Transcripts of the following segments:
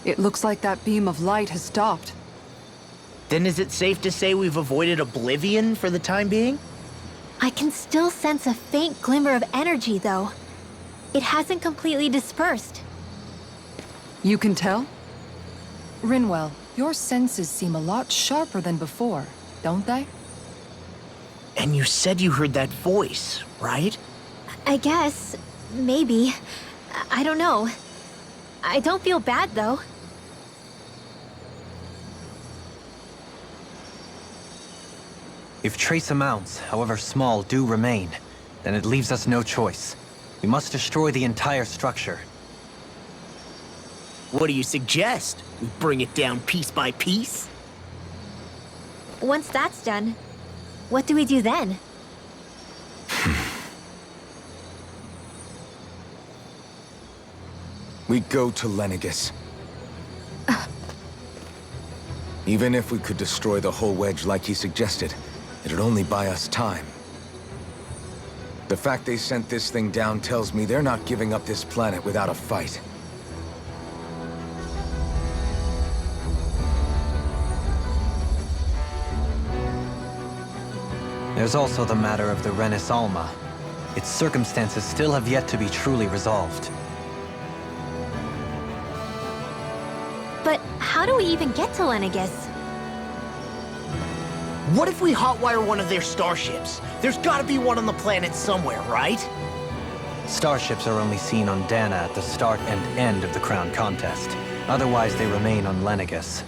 It looks like that beam of light has stopped. Then is it safe to say we've avoided oblivion for the time being? I can still sense a faint glimmer of energy, though. It hasn't completely dispersed. You can tell? Rinwell, your senses seem a lot sharper than before, don't they? And you said you heard that voice, right? I guess. Maybe. I don't know. I don't feel bad, though. If trace amounts, however small, do remain, then it leaves us no choice. We must destroy the entire structure. What do you suggest? We bring it down piece by piece? Once that's done, what do we do then? We go to Lenegis. Even if we could destroy the whole wedge like he suggested, it'd only buy us time. The fact they sent this thing down tells me they're not giving up this planet without a fight. There's also the matter of the Renis Alma. Its circumstances still have yet to be truly resolved. But how do we even get to Lenegis? What if we hotwire one of their starships? There's gotta be one on the planet somewhere, right? Starships are only seen on Dahna at the start and end of the Crown Contest. Otherwise, they remain on Lenegis.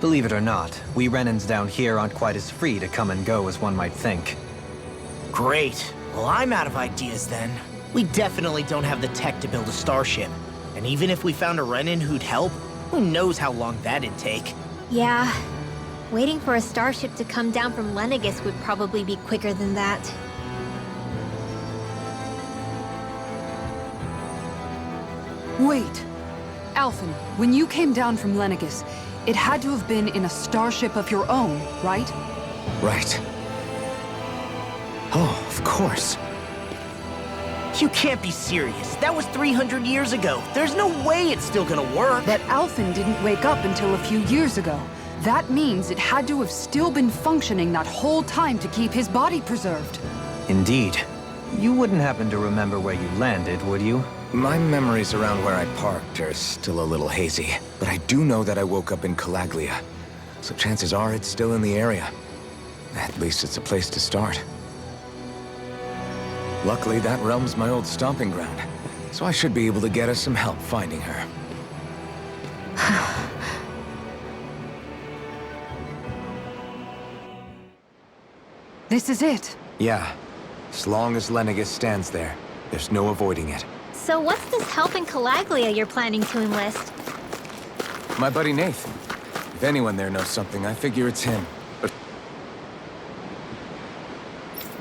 Believe it or not, we Renans down here aren't quite as free to come and go as one might think. Great. Well, I'm out of ideas then. We definitely don't have the tech to build a starship. And even if we found a Renan who'd help, who knows how long that'd take. Yeah. Waiting for a starship to come down from Lenegis would probably be quicker than that. Wait. Alphen, when you came down from Lenegis, it had to have been in a starship of your own, right? Right. Oh, of course. You can't be serious. That was 300 years ago. There's no way it's still gonna work. But Alphen didn't wake up until a few years ago. That means it had to have still been functioning that whole time to keep his body preserved. Indeed. You wouldn't happen to remember where you landed, would you? My memories around where I parked are still a little hazy, but I do know that I woke up in Calaglia, so chances are it's still in the area. At least it's a place to start. Luckily, that realm's my old stomping ground, so I should be able to get us some help finding her. This is it. Yeah. As long as Lenegis stands there, there's no avoiding it. So what's this help in Calaglia you're planning to enlist? My buddy Nathan. If anyone there knows something, I figure it's him. But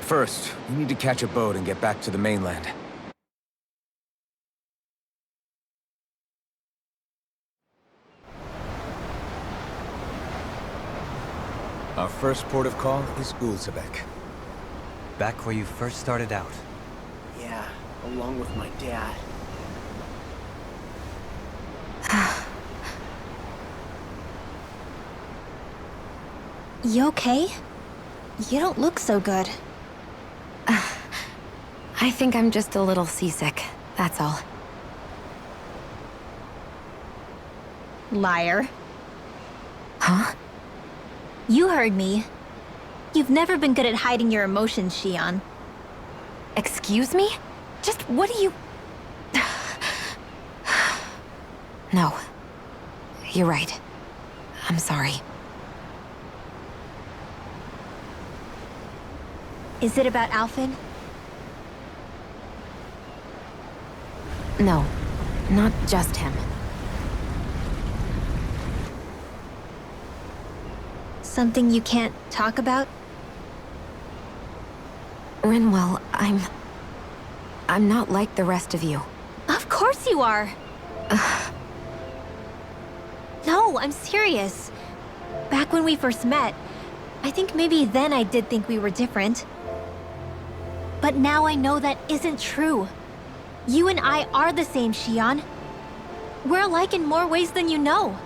first, we need to catch a boat and get back to the mainland. Our first port of call is Ulzebek. Back where you first started out. Yeah, along with my dad. You okay? You don't look so good. I think I'm just a little seasick, that's all. Liar. Huh? You heard me. You've never been good at hiding your emotions, Shion. Excuse me? Just what do you... No. You're right. I'm sorry. Is it about Alphen? No. Not just him. Something you can't talk about? Rinwell, I'm not like the rest of you. Of course you are! No, I'm serious. Back when we first met, I think maybe then I did think we were different. But now I know that isn't true. You and I are the same, Shion. We're alike in more ways than you know.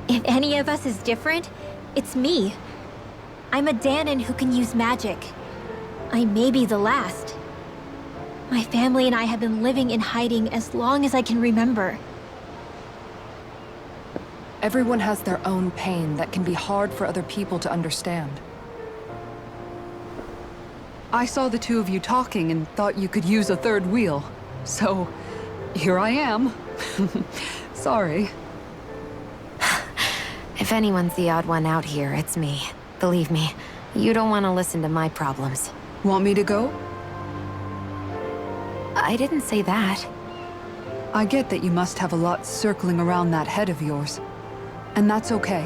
If any of us is different, it's me. I'm a Dahnan who can use magic. I may be the last. My family and I have been living in hiding as long as I can remember. Everyone has their own pain that can be hard for other people to understand. I saw the two of you talking and thought you could use a third wheel. So, here I am. Sorry. If anyone's the odd one out here, it's me. Believe me, you don't want to listen to my problems. Want me to go? I didn't say that. I get that you must have a lot circling around that head of yours. And that's okay.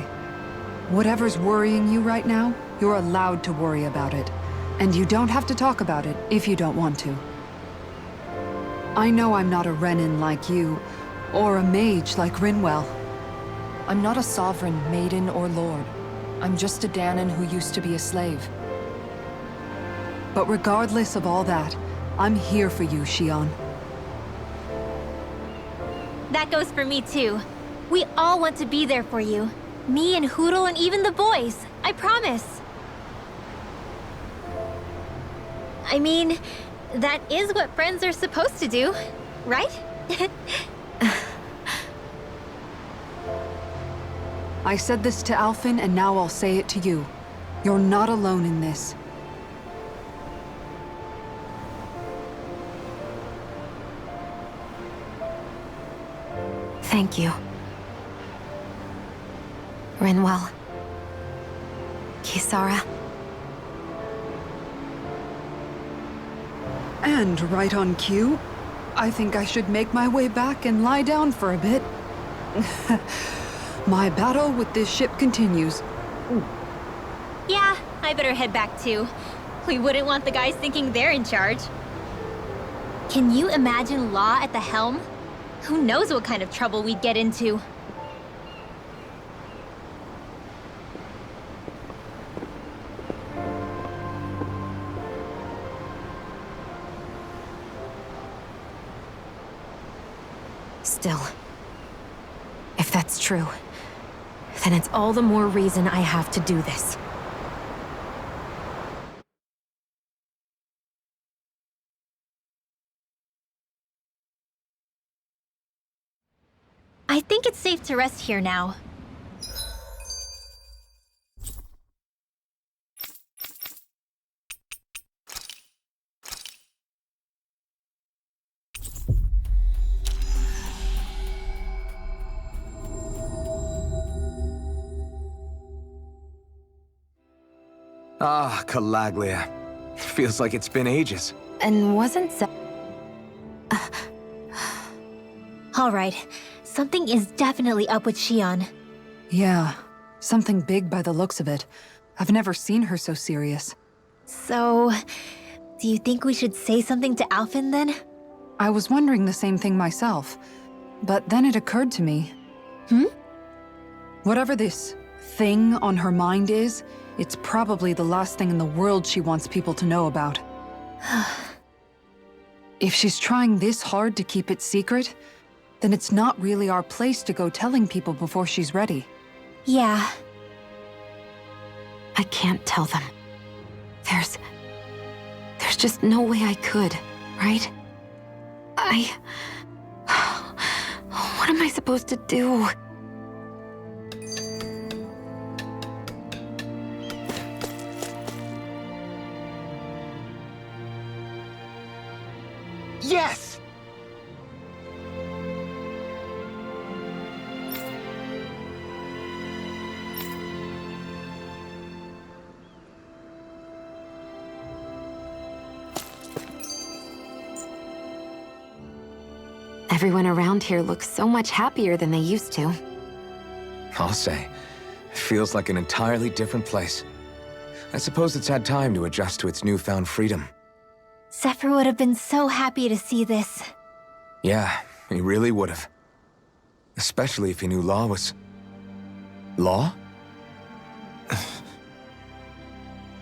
Whatever's worrying you right now, you're allowed to worry about it. And you don't have to talk about it if you don't want to. I know I'm not a Renan like you, or a mage like Rinwell. I'm not a sovereign, maiden, or lord. I'm just a Dahnan who used to be a slave. But regardless of all that, I'm here for you, Xion. That goes for me too. We all want to be there for you. Me and Hootle and even the boys. I promise. I mean, that is what friends are supposed to do, right? I said this to Alphen, and now I'll say it to you. You're not alone in this. Thank you. Rinwell. Kisara. And right on cue, I think I should make my way back and lie down for a bit. My battle with this ship continues. Yeah, I better head back too. We wouldn't want the guys thinking they're in charge. Can you imagine Law at the helm? Who knows what kind of trouble we'd get into? Still, if that's true, then it's all the more reason I have to do this. I think it's safe to rest here now. Ah, Calaglia. Feels like it's been ages. And wasn't All right, something is definitely up with Xion. Yeah, something big by the looks of it. I've never seen her so serious. So, do you think we should say something to Alphen then? I was wondering the same thing myself, but then it occurred to me. Whatever this thing on her mind is, it's probably the last thing in the world she wants people to know about. If she's trying this hard to keep it secret, then it's not really our place to go telling people before she's ready. Yeah. I can't tell them. There's just no way I could, right? What am I supposed to do? Yes! Everyone around here looks so much happier than they used to. I'll say. It feels like an entirely different place. I suppose it's had time to adjust to its newfound freedom. Zephyr would have been so happy to see this. Yeah, he really would have. Especially if he knew Law was... Law?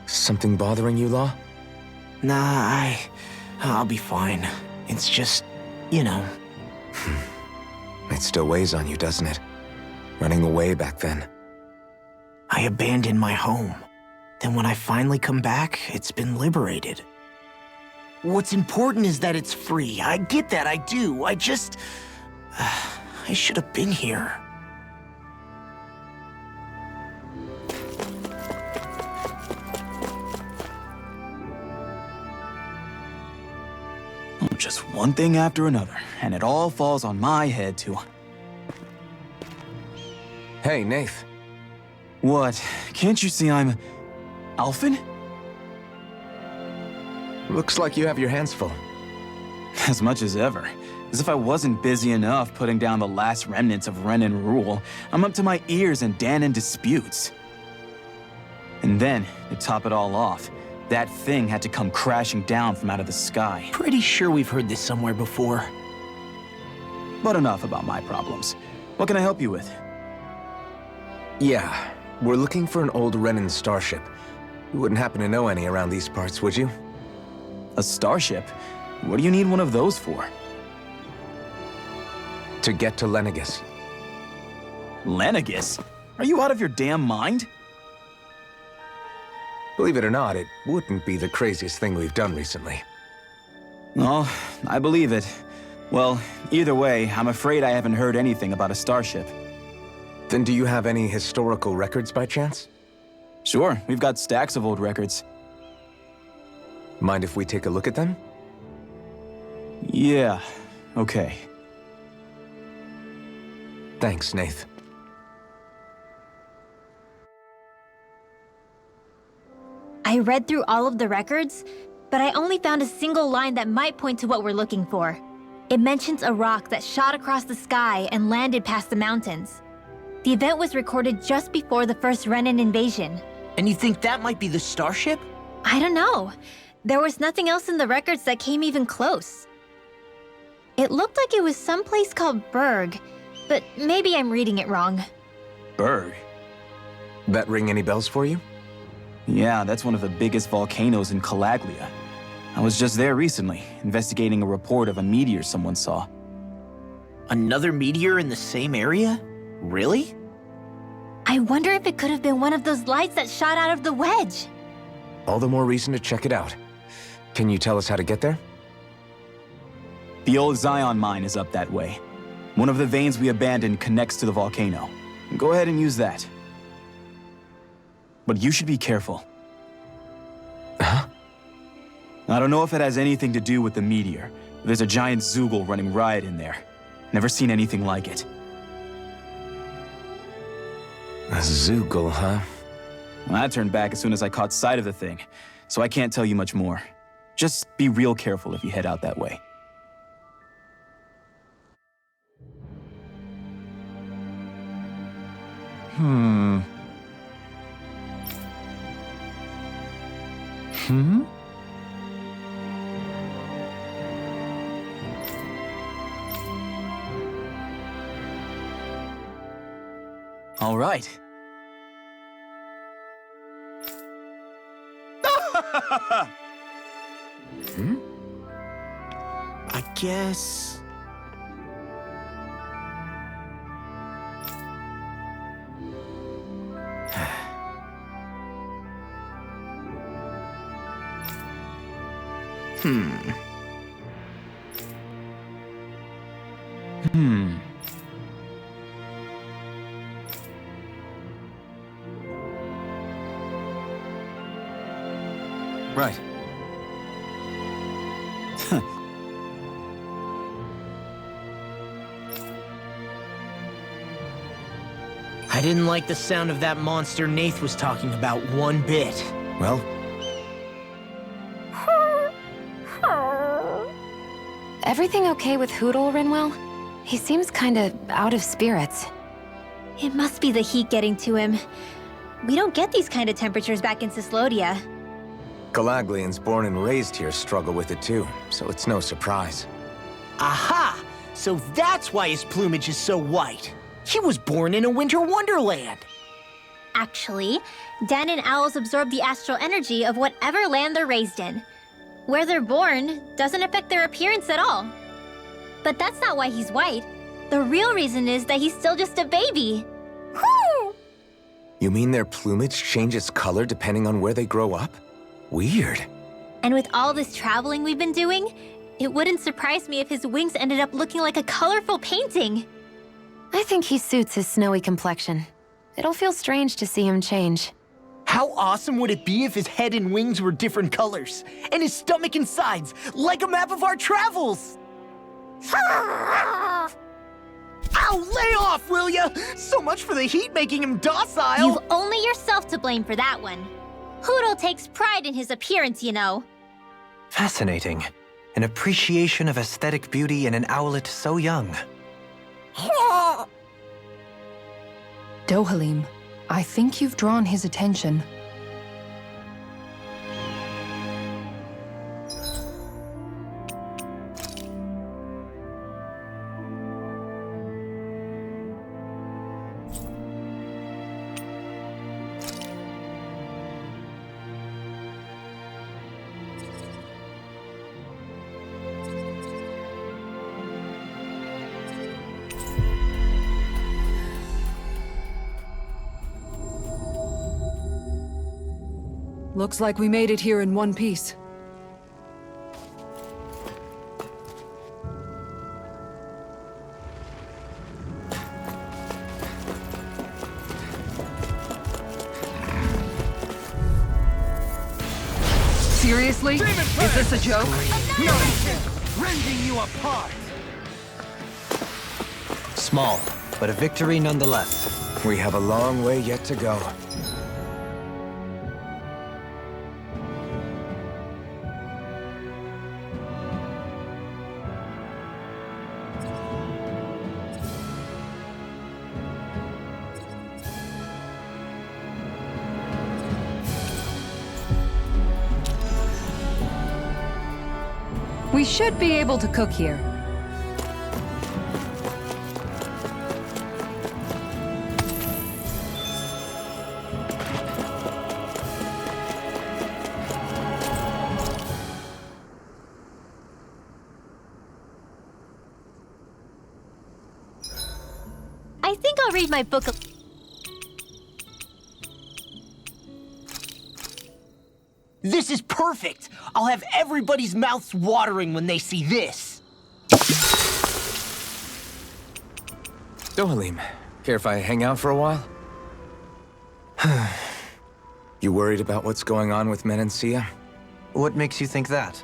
Something bothering you, Law? Nah, I'll be fine. It's just, you know. It still weighs on you, doesn't it? Running away back then. I abandoned my home. Then when I finally come back, it's been liberated. What's important is that it's free. I get that, I do. I just... I should have been here. Just one thing after another, and it all falls on my head to... Hey, Nath. What? Can't you see I'm... Alphen? Looks like you have your hands full. As much as ever. As if I wasn't busy enough putting down the last remnants of Renan rule, I'm up to my ears in Dahnan disputes. And then, to top it all off, that thing had to come crashing down from out of the sky. Pretty sure we've heard this somewhere before. But enough about my problems. What can I help you with? Yeah, we're looking for an old Renan starship. You wouldn't happen to know any around these parts, would you? A starship? What do you need one of those for? To get to Lenegis. Lenegis? Are you out of your damn mind? Believe it or not, it wouldn't be the craziest thing we've done recently. Oh, I believe it. Well, either way, I'm afraid I haven't heard anything about a starship. Then do you have any historical records by chance? Sure, we've got stacks of old records. Mind if we take a look at them? Yeah, okay. Thanks, Nath. I read through all of the records, but I only found a single line that might point to what we're looking for. It mentions a rock that shot across the sky and landed past the mountains. The event was recorded just before the first Renan invasion. And you think that might be the starship? I don't know. There was nothing else in the records that came even close. It looked like it was someplace called Berg, but maybe I'm reading it wrong. Berg? That ring any bells for you? Yeah, that's one of the biggest volcanoes in Calaglia. I was just there recently, investigating a report of a meteor someone saw. Another meteor in the same area? Really? I wonder if it could have been one of those lights that shot out of the wedge. All the more reason to check it out. Can you tell us how to get there? The old Zion mine is up that way. One of the veins we abandoned connects to the volcano. Go ahead and use that. But you should be careful. Huh? I don't know if it has anything to do with the meteor, but there's a giant Zoogle running riot in there. Never seen anything like it. A Zoogle, huh? Well, I turned back as soon as I caught sight of the thing, so I can't tell you much more. Just be real careful if you head out that way. All right. I guess... Right. I didn't like the sound of that monster Nath was talking about one bit. Well, Everything okay with Hootle, Rinwell? He seems kinda out of spirits. It must be the heat getting to him. We don't get these kind of temperatures back in Cislodia. Calaglians born and raised here struggle with it too, so it's no surprise. Aha! So that's why his plumage is so white. He was born in a winter wonderland. Actually, Dan and owls absorb the astral energy of whatever land they're raised in. Where they're born doesn't affect their appearance at all. But that's not why he's white. The real reason is that he's still just a baby. You mean their plumage changes color depending on where they grow up? Weird. And with all this traveling we've been doing, it wouldn't surprise me if his wings ended up looking like a colorful painting. I think he suits his snowy complexion. It'll feel strange to see him change. How awesome would it be if his head and wings were different colors? And his stomach and sides, like a map of our travels! Ow, lay off, will ya? So much for the heat making him docile! You've only yourself to blame for that one. Hoodle takes pride in his appearance, you know. Fascinating. An appreciation of aesthetic beauty in an owlet so young. Dohalim, I think you've drawn his attention. Looks like we made it here in one piece. Seriously? Is this a joke? Rending you apart! Small, but a victory nonetheless. We have a long way yet to go. We should be able to cook here. I think I'll read my book. This is perfect! I'll have everybody's mouths watering when they see this! Dohalim, care if I hang out for a while? You worried about what's going on with Menancia? What makes you think that?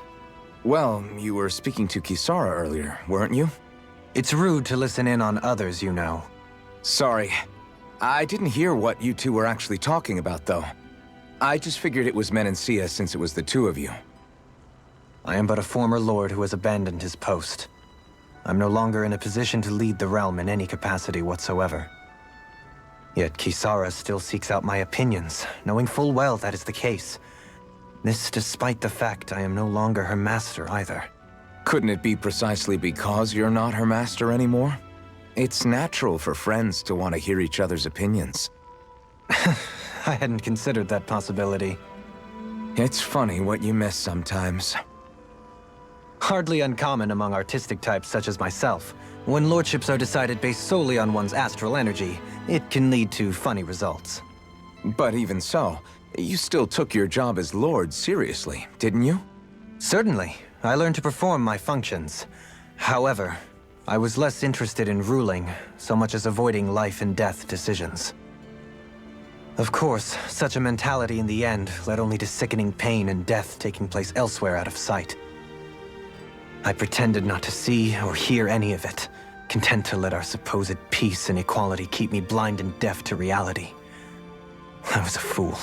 Well, you were speaking to Kisara earlier, weren't you? It's rude to listen in on others, you know. Sorry. I didn't hear what you two were actually talking about, though. I just figured it was Menancia since it was the two of you. I am but a former lord who has abandoned his post. I'm no longer in a position to lead the realm in any capacity whatsoever. Yet Kisara still seeks out my opinions, knowing full well that is the case. This despite the fact I am no longer her master either. Couldn't it be precisely because you're not her master anymore? It's natural for friends to want to hear each other's opinions. I hadn't considered that possibility. It's funny what you miss sometimes. Hardly uncommon among artistic types such as myself. When lordships are decided based solely on one's astral energy, it can lead to funny results. But even so, you still took your job as lord seriously, didn't you? Certainly. I learned to perform my functions. However, I was less interested in ruling, so much as avoiding life and death decisions. Of course, such a mentality in the end led only to sickening pain and death taking place elsewhere out of sight. I pretended not to see or hear any of it, content to let our supposed peace and equality keep me blind and deaf to reality. I was a fool.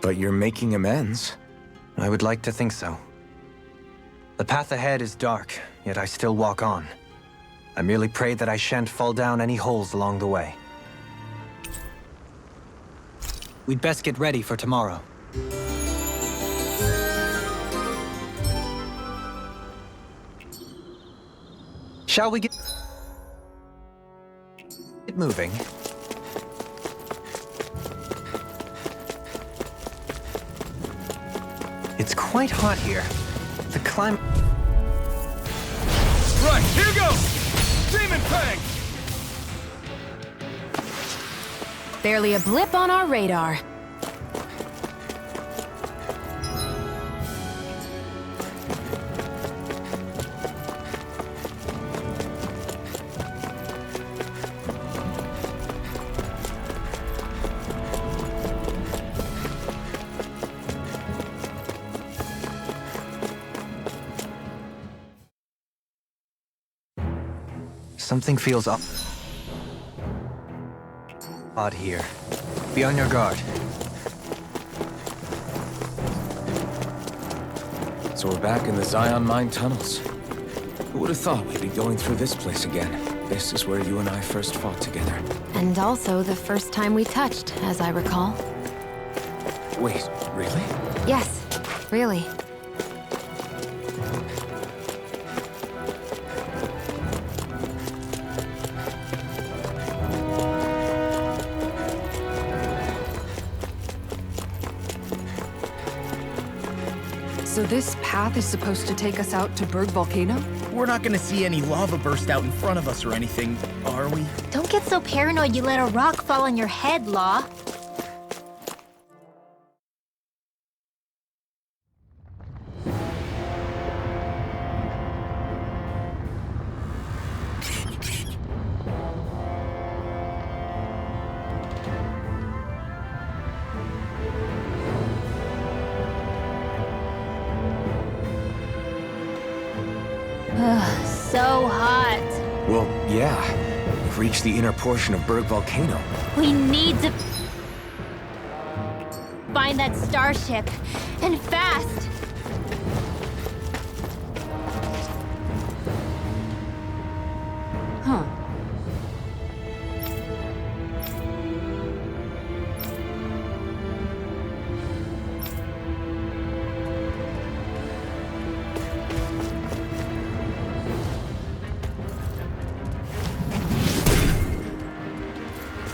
But you're making amends. I would like to think so. The path ahead is dark, yet I still walk on. I merely pray that I shan't fall down any holes along the way. We'd best get ready for tomorrow. Shall we get moving? It's quite hot here. The climb... Right, here goes! Demon Fang! Barely a blip on our radar. Something feels odd here. Be on your guard. So we're back in the Zion Mine tunnels. Who would have thought we'd be going through this place again? This is where you and I first fought together. And also the first time we touched, as I recall. Wait, really? Yes, really. So this path is supposed to take us out to Berg Volcano? We're not gonna see any lava burst out in front of us or anything, are we? Don't get so paranoid you let a rock fall on your head, Law. So hot. Well, yeah. We've reached the inner portion of Berg Volcano. We need to find that starship, and fast. Huh.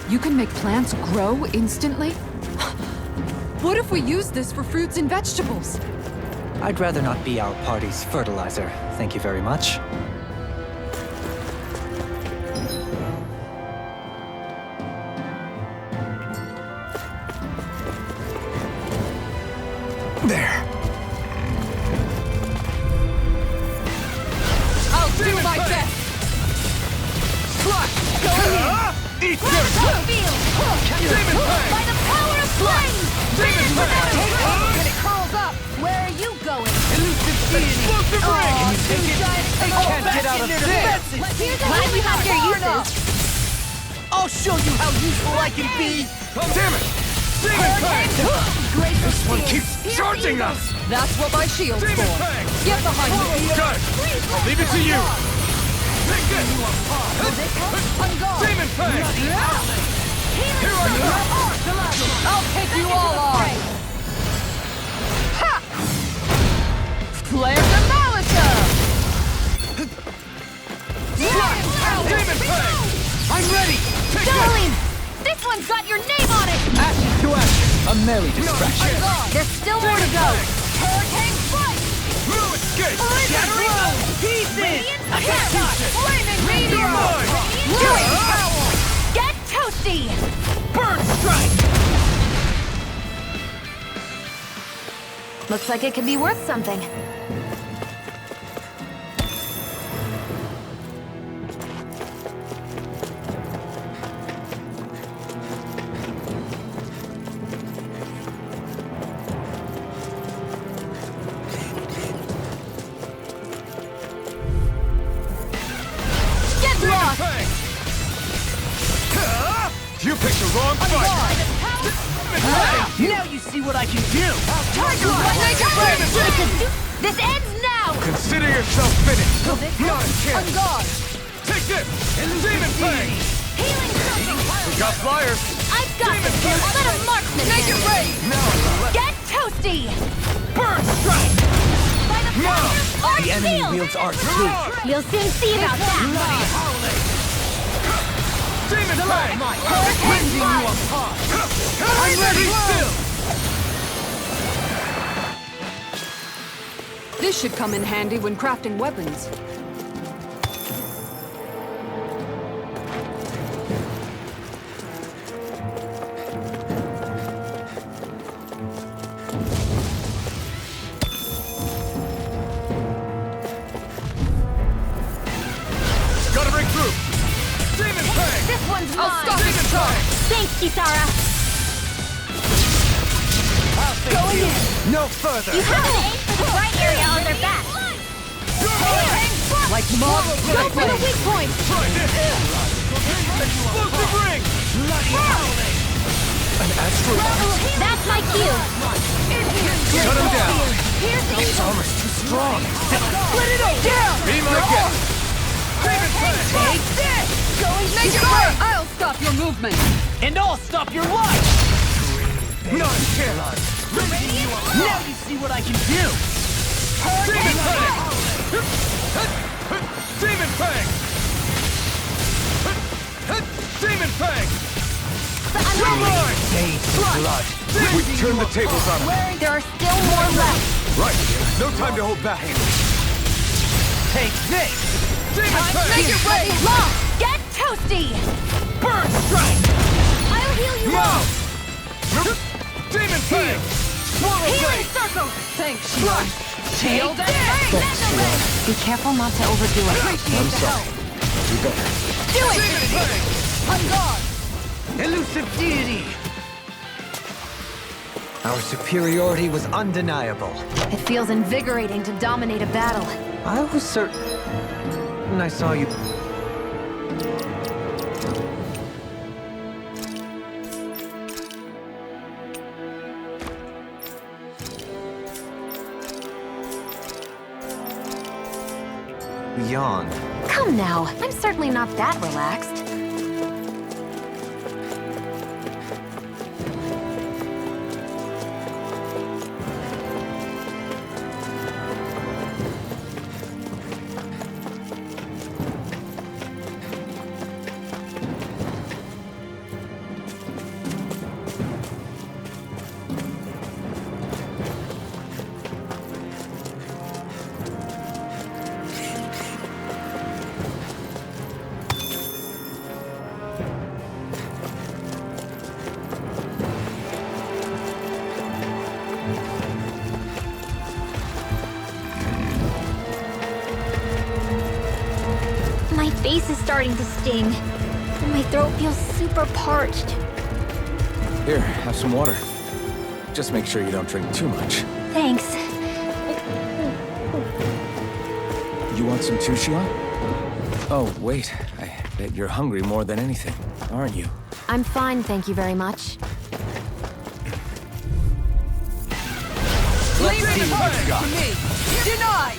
You can make plants grow instantly? What if we use this for fruits and vegetables? I'd rather not be our party's fertilizer. Thank you very much. There. I'll do my best! Going in! Eat this! Demon Fang! By the power of flame! And it curls up! Where are you going? Explosive ring! Can you take it? They can't get out of this! Glad we have your uses. I'll show you how useful I can be! Damn it! Demon Fang! This one keeps charging us! That's what my shield's Demon for. Fang! Get behind me! Got it! I'll leave it to you! Take this! On guard! Demon Fang! Here I come! I'll take you all on! Ha! Flare the Malika! Demon Fang! I'm ready! Take this! Darling! This one's got your name on it! Action to action! A merry distraction. There's still more to go. Hurricane Strike! No escape! Shattering blow! Pieces! Flaming Meteor! Radiant Power! Get toasty! Bird strike! Looks like it could be worth something. Get lost! Fang! You picked the wrong fight! Now you see what I can do! Tiger This ends now! Consider yourself finished! Not a On chance! guard! Take this! Demon Fang! Healing circle! We got flyers! I've got this! I'll let a marksman Make it handle rain! Get toasty! Bird strike! By the power of Arch The enemy Shield! wields art too. You'll soon see about that! Demon Fang! Hurricane Strike! I'm ready! Still! This should come in handy when crafting weapons. Gotta break through! Demon Fang! This one's I'll mine! stop it, Sarah. Thanks, Kisara! Going in! No further! You have to aim for the right area on their back! Like mob Go for the weak point! Try this! Explosive ring! bloody howling! An astral... That's my cue! Shut him down! This armor's too strong! Split it up! Down! Be my guest! Demon Fang! Take this! Going make it work! I'll stop your movement! And I'll stop your life! Not a chance! Now you see what I can do! Demon Fang! Demon Fang! Demon Fang! Drumline! Blood! We turn the tables on him! There are still more left! Right! No time to hold back! Take this! Demon Fang! Make it ready! Lock! Get toasty! Burn strike! I'll heal you up! Demon Fang! Swallow Healing blade! circle! Thanks, Shion. Shield and bang! Be careful not to overdo it. Appreciate the help. You better. Do it! Demon Fang! On guard! Elusive deity! Our superiority was undeniable. It feels invigorating to dominate a battle. I was certain I saw you. Yawn. Come now, I'm certainly not that relaxed. My face is starting to sting, and my throat feels super parched. Here, have some water. Just make sure you don't drink too much. Thanks. You want some too, Shion? Oh, wait. I bet you're hungry more than anything, aren't you? I'm fine, thank you very much. Leave it to me! Denied!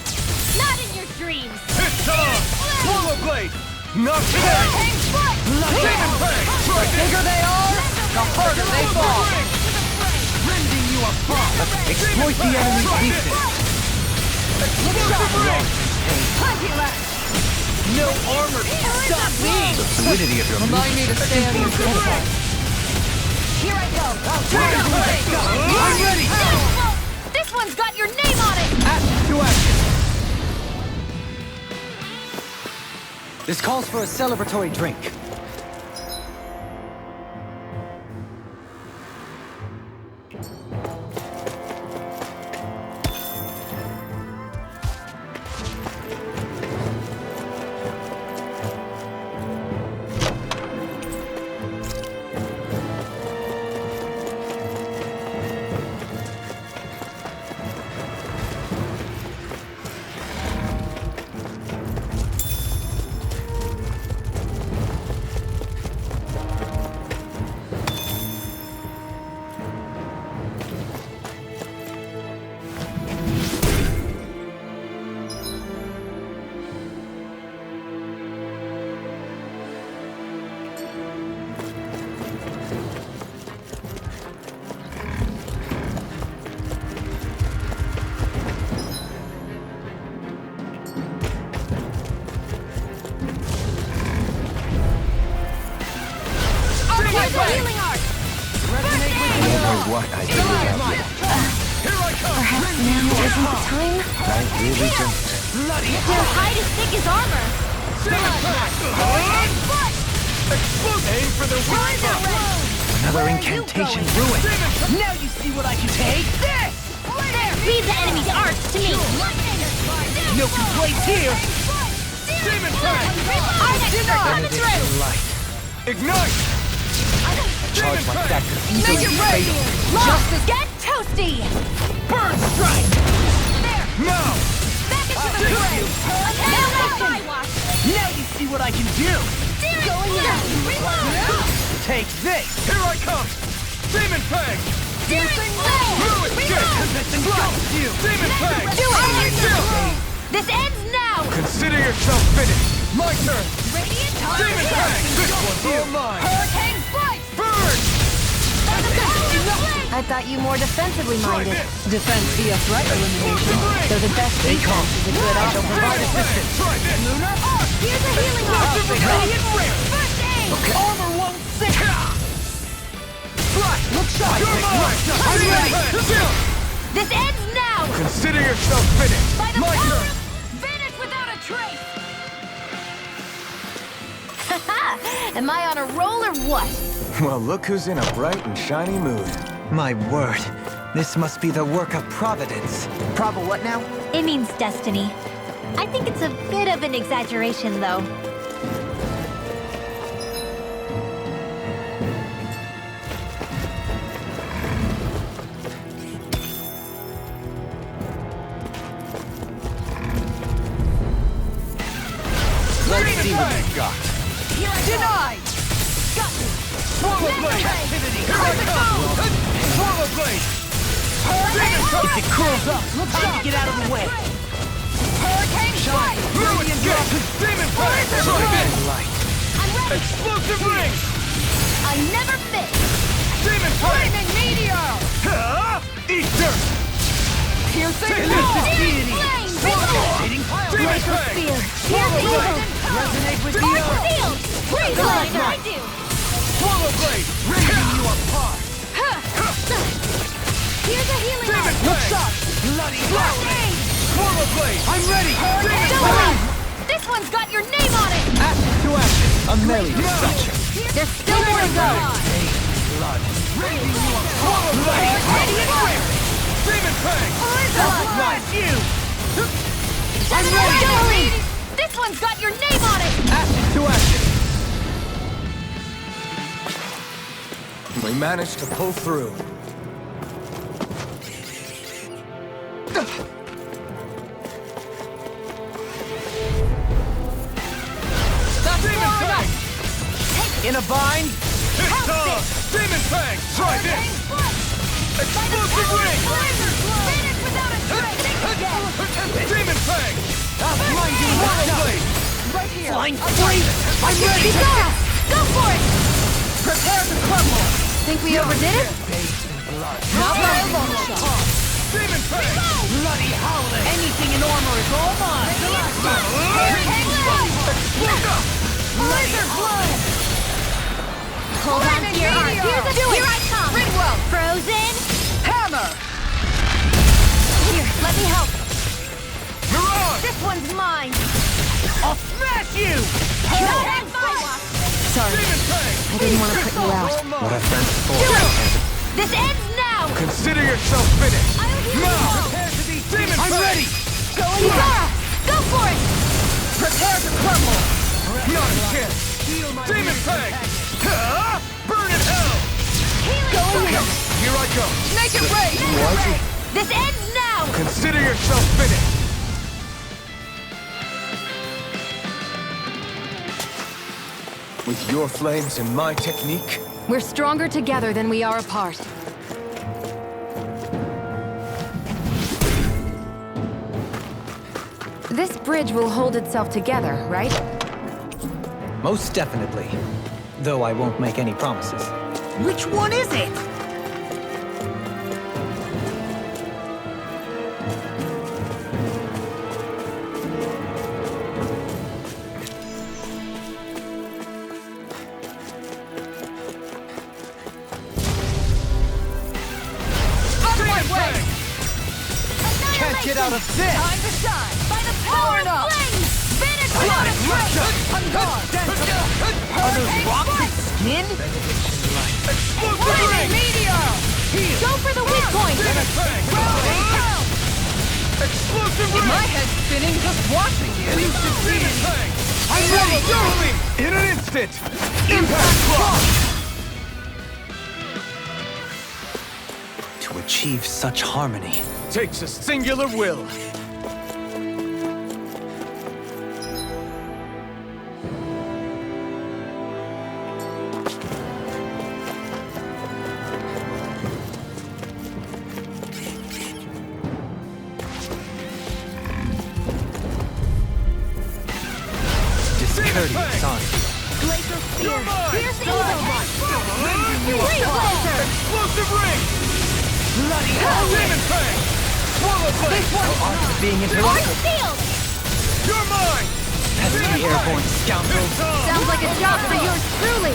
Not in your dreams! It's on! Swallow blade! Not today! Demon Fang! The bigger they are, the harder they fall! Rending you apart! Exploit the enemy's weakness! Plenty left! No armor can stop me! The fluidity of your Remind me to stay on your good side. Here I go! I'm ready! This one's got your name on it! Action to action! This calls for a celebratory drink. Healing art! I don't know what I did without you. Perhaps now isn't time? I really don't. Your hide is thick as armor. Aim for the weak spot. Another incantation ruined. Now you see what I can take. This! Feed the enemy's arch to me. No complaints here. Demon Fang! Coming through. Light. Ignite! Charge like that could Make easily it be ready. fatal. Justice, get toasty. Burn strike! Now! Back into the fray. Now you see what I can do. Going in. Reload. Take this. Here I come! Demon Fang! Dancing flame. Ruin! Get! Position jumps you. Demon Fang! Do it. Kill! This ends now. Consider yourself finished! My turn! Radiant time. Demon Fang! This one's all mine! Hurricane flight. Burn! I thought you more defensively Try minded. this! Defense via threat elimination. So the best defense is a good option. Provide assistance! Try this! Lunar arc. Here's a healing arc. Radiant rare. First aid. Armor won't sink. Flash! Look sharp. You're mine! Demon Fang! Kill! This ends now. Consider yourself finished! By the My power turn! of vanish without a trace. Am I on a roll or what? Well, look who's in a bright and shiny mood. My word. This must be the work of Providence. Provo what now? It means destiny. I think it's a bit of an exaggeration, though. Let's see what you've got. Denied! Swallow Blade! Activity. Here I come! Swallow Blade! Demon Fang! If it curls up, time to get out of the way. Hurricane Shine. Ruin! Radiant Get! drop. Demon Fang! Try this! Light. I'm ready. Explosive Ring! I never fit. Demon Fang! Meteor! Eat dirt! Piercing Take wall! this! Deity flame. Reload. Hitting pile. Demon Laser Fang! spear. Swallow Piercing Blade! golden power. Resonate with the Arc earth. field. Freeze line. I do. Swallow Blade! Raising you apart. Here's a healing Demon arc. Fang! Bloody First aid. Swallow Blade! I'm ready. Don't worry. This one's got your name on it. Action to action. A merry destruction. There's still more to go. Blood. Raising you apart. Radiant fire. Demon Fang! Blast you. I'm ready. This one's got your name on it. Action to action. We managed to pull through. Demon Fang! In a bind. It's time! Demon Fang! Try this! Explosive Ring! Demon Fang! Mind you, Swallow Blade! flying flame. I'm ready. Go for it. Prepare to crumble. Think we overdid it? Not by a long shot. Demon Fang! Bloody howling. Anything in armor is all mine. Laser blow. Hold on to your arm. Here I come. Ringwell! Frozen. Hammer! Here, let me help. Mirage! This one's mine. I'll smash you. Not at my watch. Sorry, Demon Fang! I didn't want to put you out. What a friend for. Do it. This ends now. Consider yourself finished! I'll heal you Now! all. Demon I'm Fang! ready. Kizara, go for it. Prepare to crumble. Not a chance! Demon Fang! Burn in hell! Healing. Here I go! Make it rain! This ends now. Consider yourself finished! With your flames and my technique, We're stronger together than we are apart. This bridge will hold itself together, right? Most definitely. Though I won't make any promises. Which one is it? Demon Fang! Can't get out of this! Time to shine! By the power of flames! Vanish without a trace! Are those rocks its skin? Explosive ring! Meteor! Go for the weak point! Explosive ring! My head's spinning just watching you! Demon Fang! I'm ready! Thoroughly! In an instant! Impact block! To achieve such harmony. Takes a singular will. Discourteous, son. Glacial Spear! Pierce the evil! Explosive ring! Bloody hell! Demon Fang! Swallow blade! Arts being interrupted. Sealed! You're mine! Pesky airborne scoundrel. Sounds like a job for yours truly!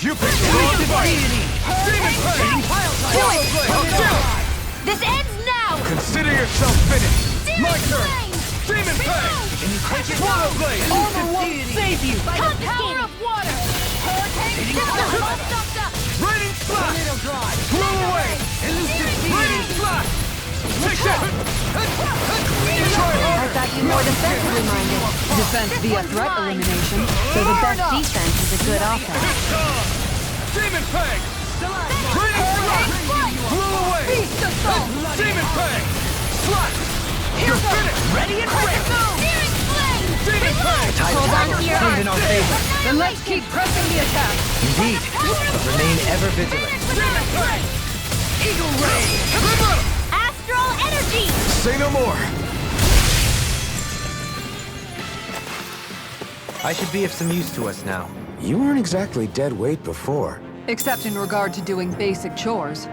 You picked the wrong fight! Demon Fang! Swallow blade! This ends now! Consider yourself finished! My turn! Flame! Demon Fang! Swallow blade! Armor won't save you! By the power of water! Hurricane Raining slash! Blow away! Raining slash! Take that! I thought you more defensively minded. Defense via threat elimination. So the best defense is a good offense. Demon Fang! Raining slash! Blow away! Demon Fang! Slash! You're finished! Ready and quick! Searing flame! Demon Fang! Hold on to your Stand in arms. our favor. Then let's keep pressing the attack! Indeed. But remain ever vigilant. Demon Fang! Eagle Ray! Astral energy! Say no more! I should be of some use to us now. You weren't exactly dead weight before. Except in regard to doing basic chores.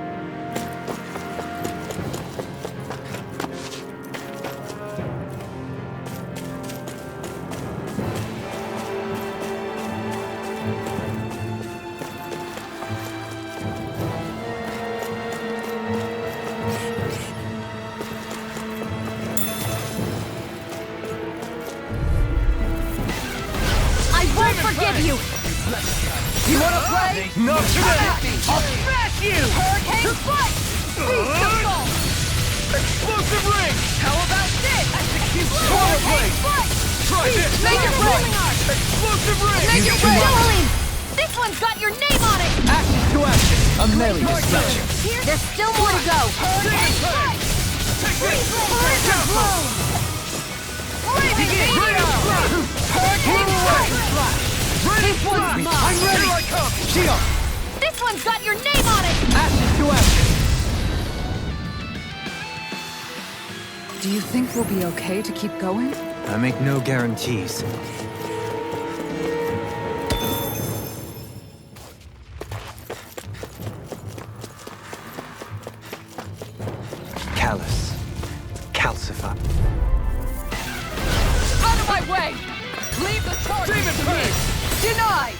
I won't forgive you! You wanna play? Not today! I'll smash you! Hurricane foot! Beast of Soul! Explosive ring! How about this? Execute Swallow blade! Try this! Make it rain! Explosive ring! Make it rain! Dueling! This one's got your name on it! Action to action. A merry destruction. There's still more to go! Hurricane foot! Take this! Freezer blow! Raven meteor! Hurricane foot! This one's mine! I'm ready! Here I come! Shield. This one's got your name on it! Action to action. Do you think we'll be okay to keep going? I make no guarantees. Callous. Calcify. Out of my way! Leave the target Demon to me! Fang! Denied!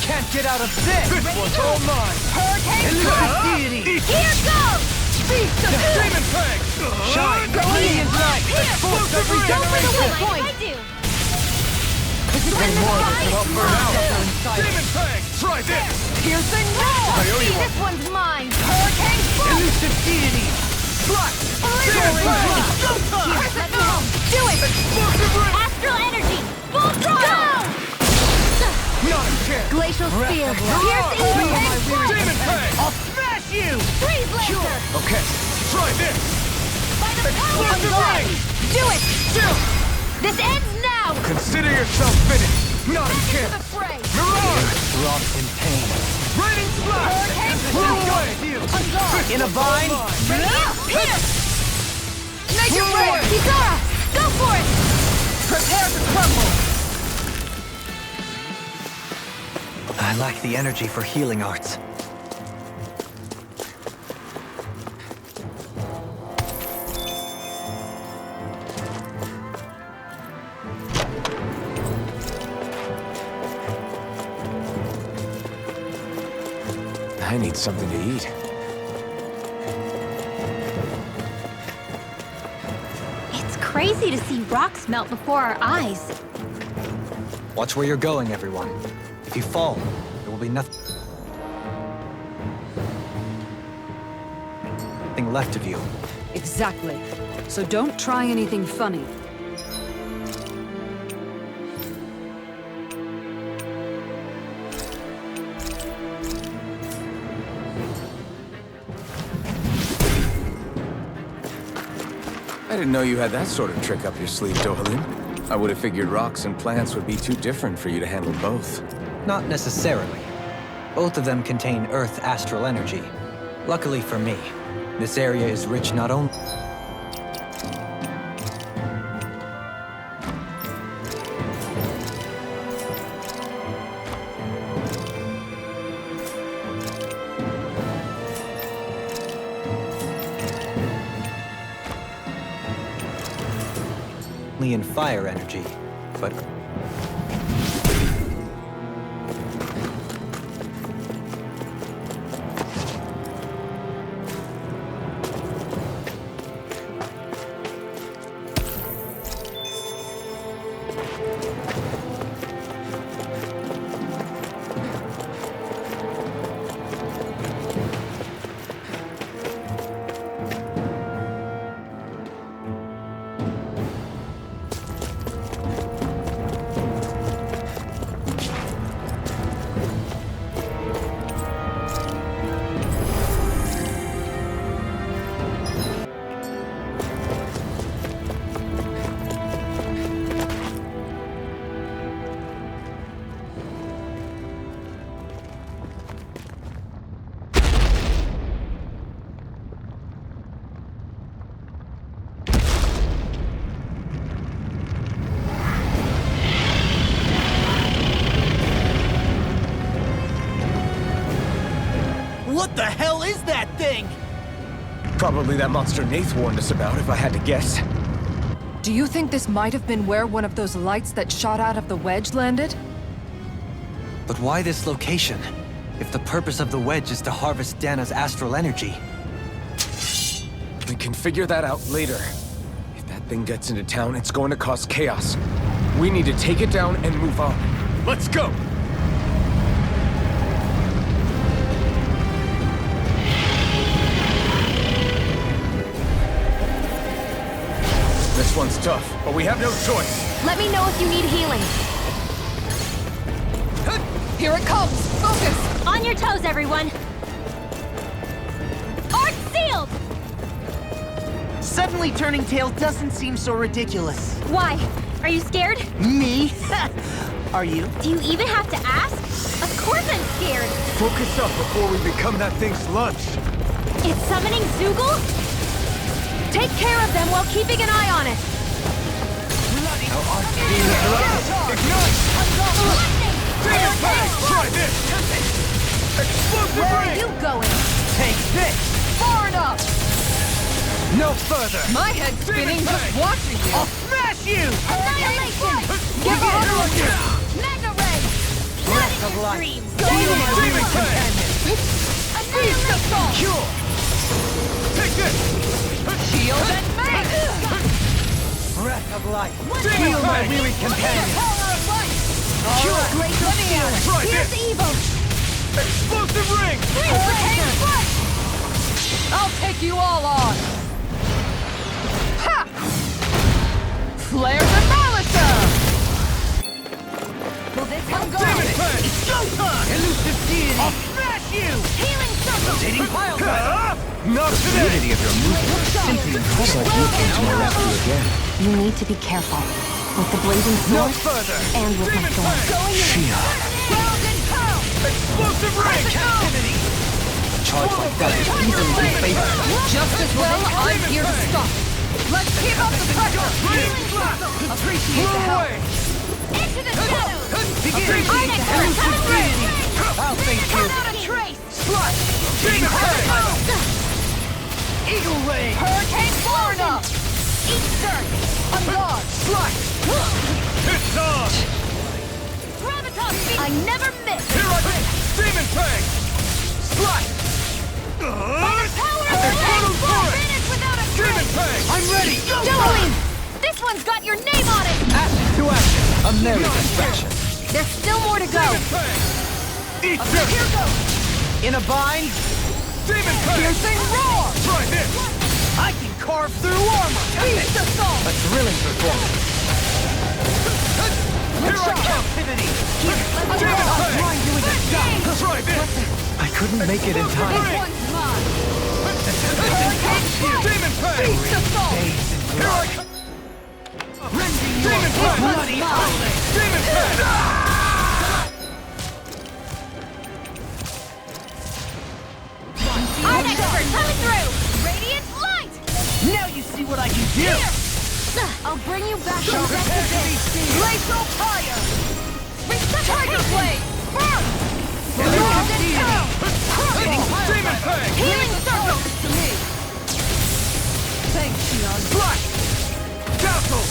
Can't get out of this! This one's all mine! Hurricane Elusive foot! deity! Here goes! Beast of Demon Fang! Shine! Radiant light! Force of Go for the regeneration! weak point! I do! One more that could all burn out there inside. Demon Fang! Try this! Piercing roll! I owe you See, one. this one's mine! Hurricane foot! Elusive deity! Slash! Demon Fang! Press it home! Do it! Explosive ring! Astral energy! Full throttle! Not a chance! Glacial spear! Pierce evil! Demon Fang! I'll smash you! Freeze laser! Okay, try this! By the power of Explosive blood! ring! Do it! Still! This ends now! Consider yourself finished! Not a Back into chance! the fray! Mirage! Lost in pain. Raining slash! Hurricane Blow foot! away! In a vine. Pierce! Make it rain! Kizara! Go for it! Prepare to crumble! I lack the energy for healing arts. I need something to eat. crazy to see rocks melt before our eyes. Watch where you're going, everyone. If you fall, there will be nothing left of you. Exactly. So don't try anything funny. I didn't know you had that sort of trick up your sleeve, Dohalim. I would have figured rocks and plants would be too different for you to handle both. Not necessarily. Both of them contain Earth astral energy. Luckily for me, this area is rich not only in fire energy, but What the hell is that thing? Probably that monster Nath warned us about, if I had to guess. Do you think this might have been where one of those lights that shot out of the wedge landed? But why this location? If the purpose of the wedge is to harvest Dahna's astral energy. We can figure that out later. If that thing gets into town, it's going to cause chaos. We need to take it down and move on. Let's go! This one's tough, but we have no choice. Let me know if you need healing. Here it comes! Focus! On your toes, everyone! Arc sealed! Suddenly turning tail doesn't seem so ridiculous. Why? Are you scared? Me? Are you? Do you even have to ask? Of course I'm scared! Focus up before we become that thing's lunch. It's summoning Zoogle? Take care of them while keeping an eye on it! Ignite! Demon Blade! Try this! Explosive Where are ring! you going? Take this! Far enough! No further! My head's spinning just watching you! I'll smash you! Annihilation! Give a hug! Mega Ray! Breath of life! Dreams! Feel my Demon weary Blade! companion! Annihilation! Cure! Take this! Shield and make! Breath of life! Demon Feel my Blade! weary companion! Power of light! Cure! Great Renans! Try Here's this! evil! Explosive ring! Hurricane Flash! I'll take you all on! Ha! Flare Demolisher! Will this one go? Demon Blade! It's showtime! Elusive deity! I'll smash you! Healing circle! Rotating pile driver! Not today! of your movement is simply incredible. You came to my rescue again. You need to be careful. With the blazing No sword further! and with my Demon sword. Blade! Going in! Ground and pound! Explosive ring! Captivity! A charge like that is easily defeated. Just as well, I'm here to stop. Let's keep up the pressure! Appreciate the help. Into the shadows! Begin! Arctic Earth, coming through! I'll thank you! Without a trace! Slash! Demon Blade! Eagle Ray! Hurricane Florida! Eat dirt! On guard! Slash! It's on! Revitalize! I never miss! Here I go! Demon Fang! Slash! By the power of the Explode Lord! 4 sword! minutes without a Demon trace! Fang! I'm ready! Dohalim! This This one's got your name on it! Action to action. A merry distraction. There's still more to go. Eat Here this! goes! In a bind, Demon Fang! Piercing roar! Try this! I can carve through armor. Beast assault! A thrilling performance. Here I come! Captivity. Let me Demon go! Fang! Blind you in the shot. Try this! I couldn't make it in This time. one's mine! Demon Fang! Beast assault! Here I come! Demon This Fang! one's mine! Demon Fang! I'm expert coming through! Radiant light! Now you see what I can do. I'll bring you back to glacial fire! Tiger blade! Burn! Demon Fang! Healing circle! To me! Thanks, Shion. Black! Dazzle!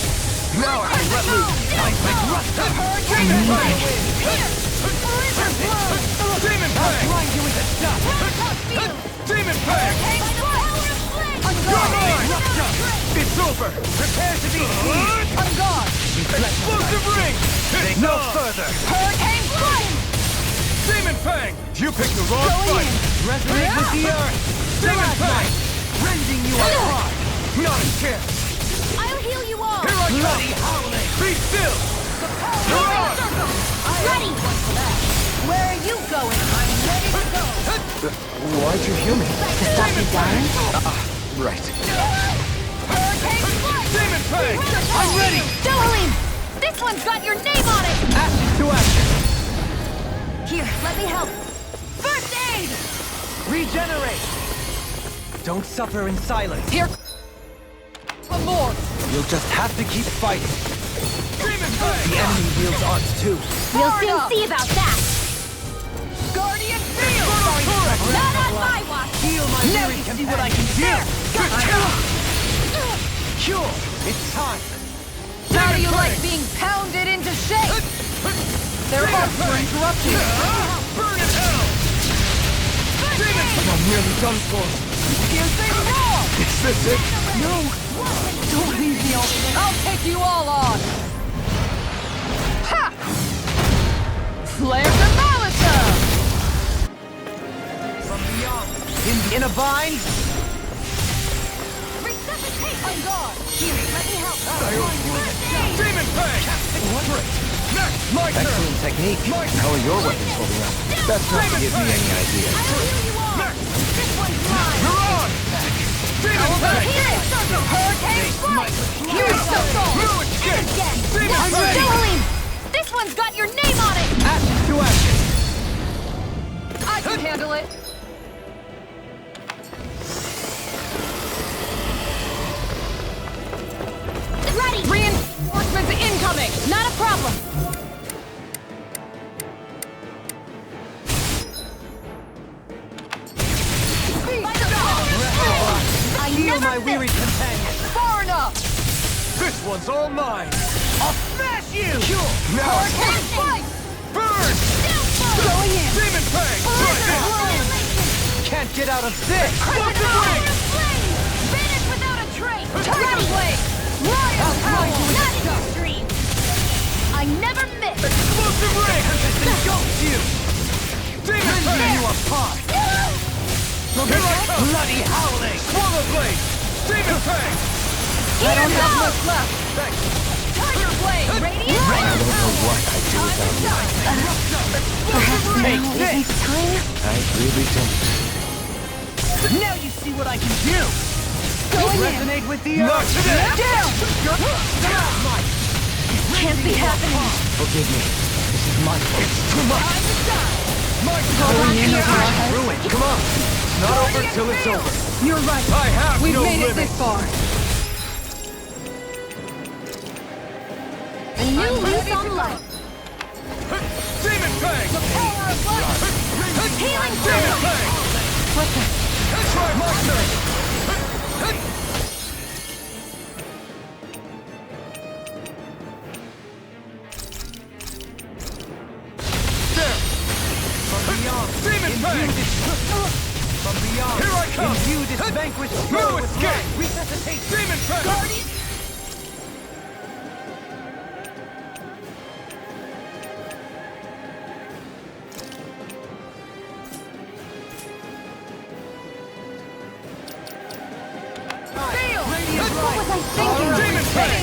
Now I let loose! I make rust up! Demon Fang! Demon Fang! Blind you in the shot. Demon Fang! You're mine! It's over! Prepare to be seized. I'm gone! Explosive ring! It's No on! further. Hurricane flame! Demon Fang! You picked the wrong Going fight! in! Resonate with the earth. Demon Fang! Rending you apart. Not a chance! I'll heal you all! Here I Bloody come! howling. Be still! You're Healing on! circle! Ready! Where are you going? I'm ready to go! Why'd you heal me? To stop you dying? Right. Hurricane flame! Demon Fang! I'm ready! Dohalim! This one's got your name on it! Action to action. Here, let me help. First aid! Regenerate. Don't suffer in silence. Here. One more. You'll just have to keep fighting. Demon Fang! The enemy wields odds too. We'll Far soon enough. see about that. Guardian field! Not on my watch. Heal my Now weary you see companion. what I can do. Cure. It's time. How do you like being pounded into shape? Their hearts were interrupted. Burn in hell! Demon Fang! I'm nearly done for. Piercing roar! Is this it? No! Don't leave me all. I'll take you all on! Ha! Flare the Malisa! From beyond. In a bind. Resuscitate! I'm gone! Here, let me help! Demon Fang! Next, my turn! Excellent technique. How are your weapons holding up? Best not to give me any ideas. I'll heal you all! Next! This one's mine! You're on! Demon Fang! Healing circle! Hurricane flight! Here's the soul! No escape! Again! Demon I'm Fang! Dohalim! This one's got your name on it! Action to action. I can handle it! Ready. Reinforcements incoming! Not a problem! I Heal never my miss. weary companion. Far enough! This one's all mine! I'll smash you. Now, Hurricane flight! burn! Going in! Demon Fang! Try this! Can't get out of this. Explosive ring! Vanish without a trace! Tiger blade! Lion power! Not in your stream! I never miss! Explosive ring! Engulfs you. Demon Rending Fang! you apart. Here I come! Bloody howling. Swallow blade! Demon Fang! I don't have much left! Thanks! Tiger blade! Radiant I don't know what I'd do without you. Perhaps Take now this. isn't time? I really don't. Now you see what I can do. Going in! Resonate with the Not earth. today! Down! Can't be happening! Forgive me. This is my fault. Too much! Time to shine! My Going in turn! over our ruin. Come on. Not over till it's over. You're right. I have We've no made it limit. this far. A new lease on life. Demon Fang! Power of light! Healing Demon circle! Fang! What the? Try my turn! There! From beyond. Demon Fang! From beyond. Here I come! Imbue this vanquished No foe with escape! life. Resuscitate. Demon Fang! Guardian! What was I thinking? Demon Fang!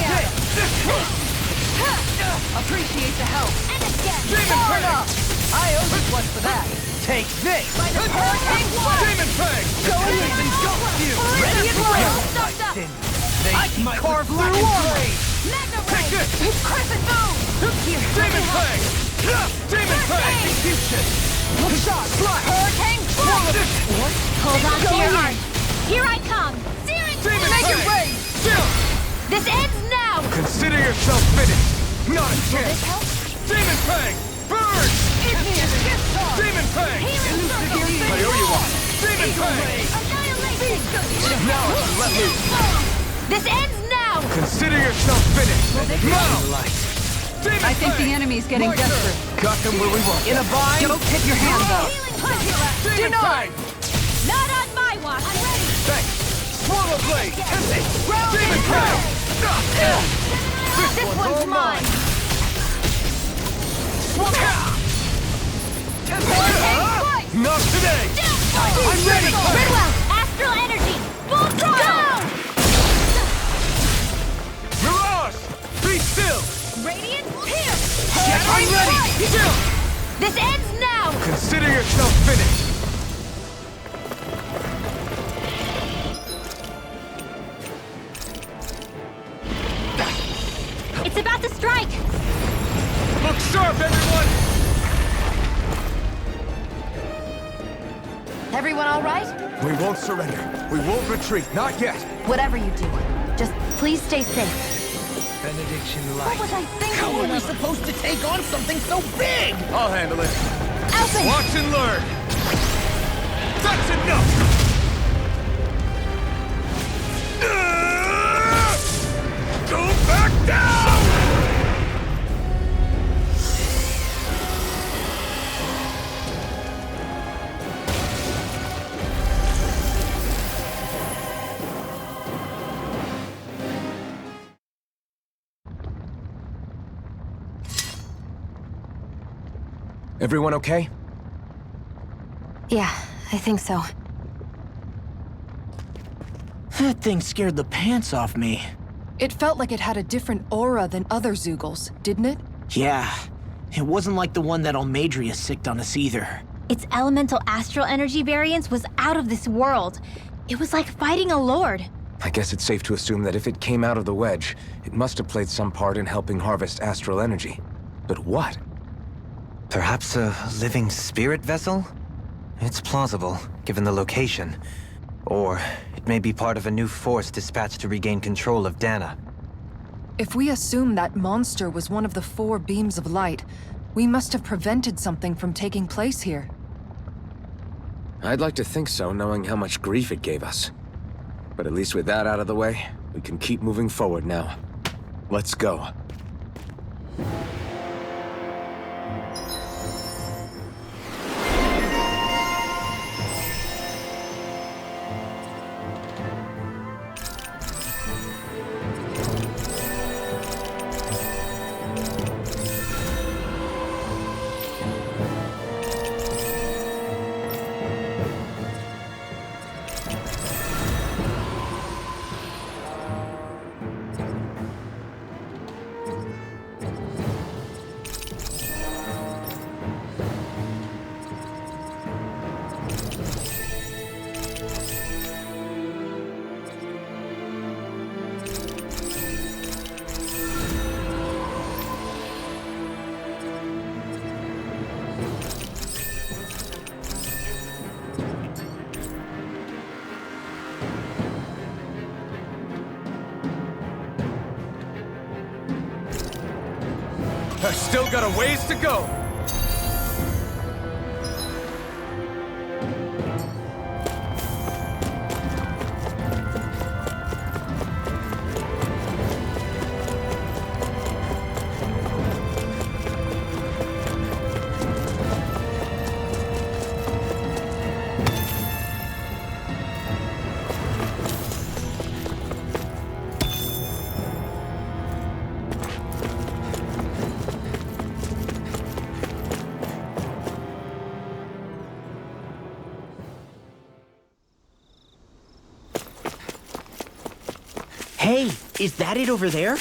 Appreciate the help. And again! Demon Power Fang! up! I owe you one for that. Take this! Hurricane Blast! Demon Fang! Going in! Ready and roll! Stuffed up! I can carve through armor! Mega Take Ray! this! Crescent Moon! Here, Demon Fang! Demon Fang! Execution! Hook shot! Hurricane Blast! Hold on to your heart. Here I come! Searing Demon Make it Fang! rain! Chill! This ends now! Consider yourself finished! Not a chance! Demon Fang! Burn! Igneous Discharge! Demon Fang! I owe you one! Demon Fang! Annihilation! Now I can let loose! This ends now! Consider yourself finished! Now! Demon I think the Fang! enemy's getting desperate. Got them where we want. In a bind? Don't tip your hand, though. Demon Fang! Not on my watch! I'm ready! Thanks! Swallow Blade! Demon Fang! This one's mine! Not today! I'm ready! Redwell! Astral Energy! Full throttle! Mirage! Be still! Radiant here! I'm ready! Still! This ends now! Consider yourself finished! It's about to strike! Look sharp, everyone! Everyone all right? We won't surrender. We won't retreat. Not yet. Whatever you do, just please stay safe. Benediction light. What was I thinking? How are we supposed to take on something so big? I'll handle it. Alpha! Watch and learn! That's enough! Go back down! Everyone okay? Yeah, I think so. That thing scared the pants off me. It felt like it had a different aura than other Zeugles, didn't it? Yeah. It wasn't like the one that Almadria sicked on us either. Its elemental astral energy variance was out of this world. It was like fighting a lord. I guess it's safe to assume that if it came out of the wedge, it must have played some part in helping harvest astral energy. But what? Perhaps a living spirit vessel? It's plausible, given the location. Or it may be part of a new force dispatched to regain control of Dahna. If we assume that monster was one of the 4 beams of light, we must have prevented something from taking place here. I'd like to think so, knowing how much grief it gave us. But at least with that out of the way, we can keep moving forward now. Let's go. I've still got a ways to go. Hey, is that it over there?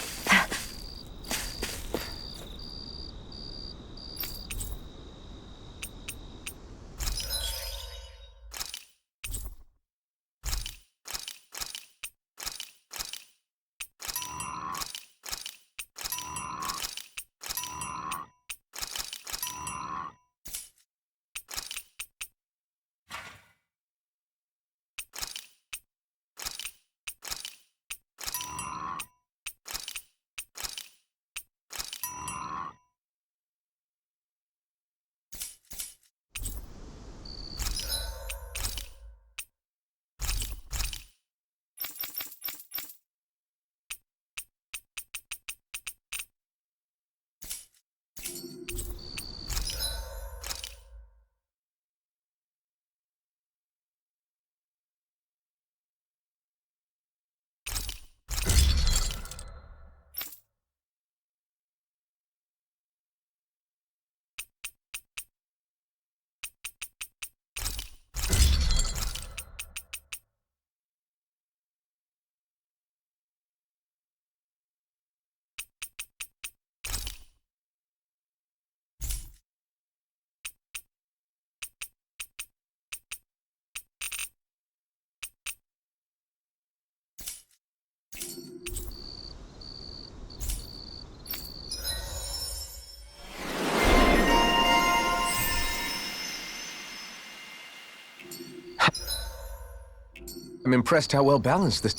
I'm impressed how well balanced this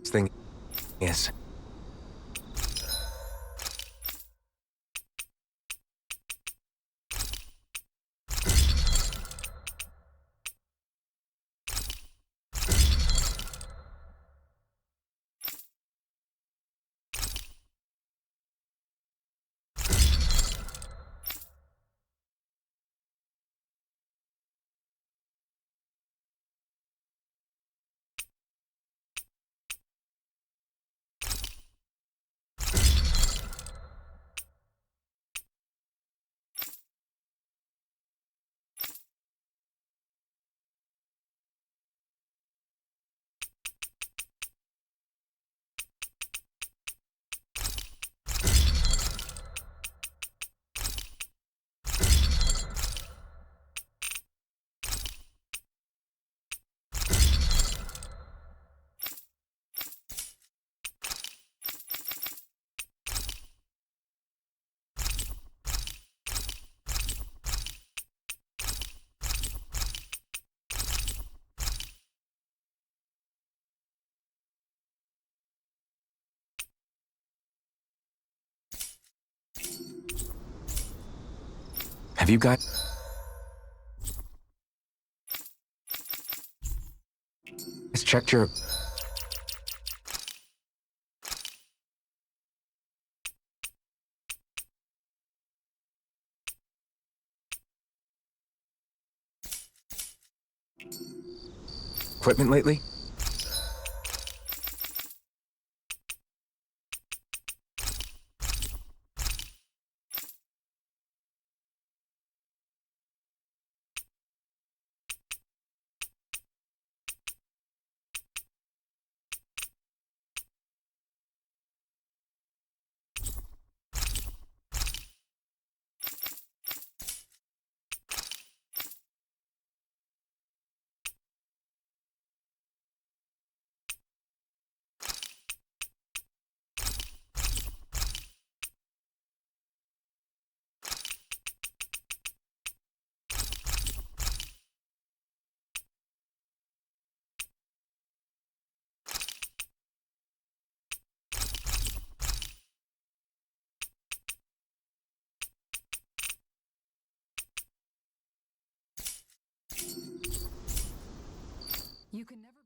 thing is. Have you got... Just checked your... equipment lately? You can never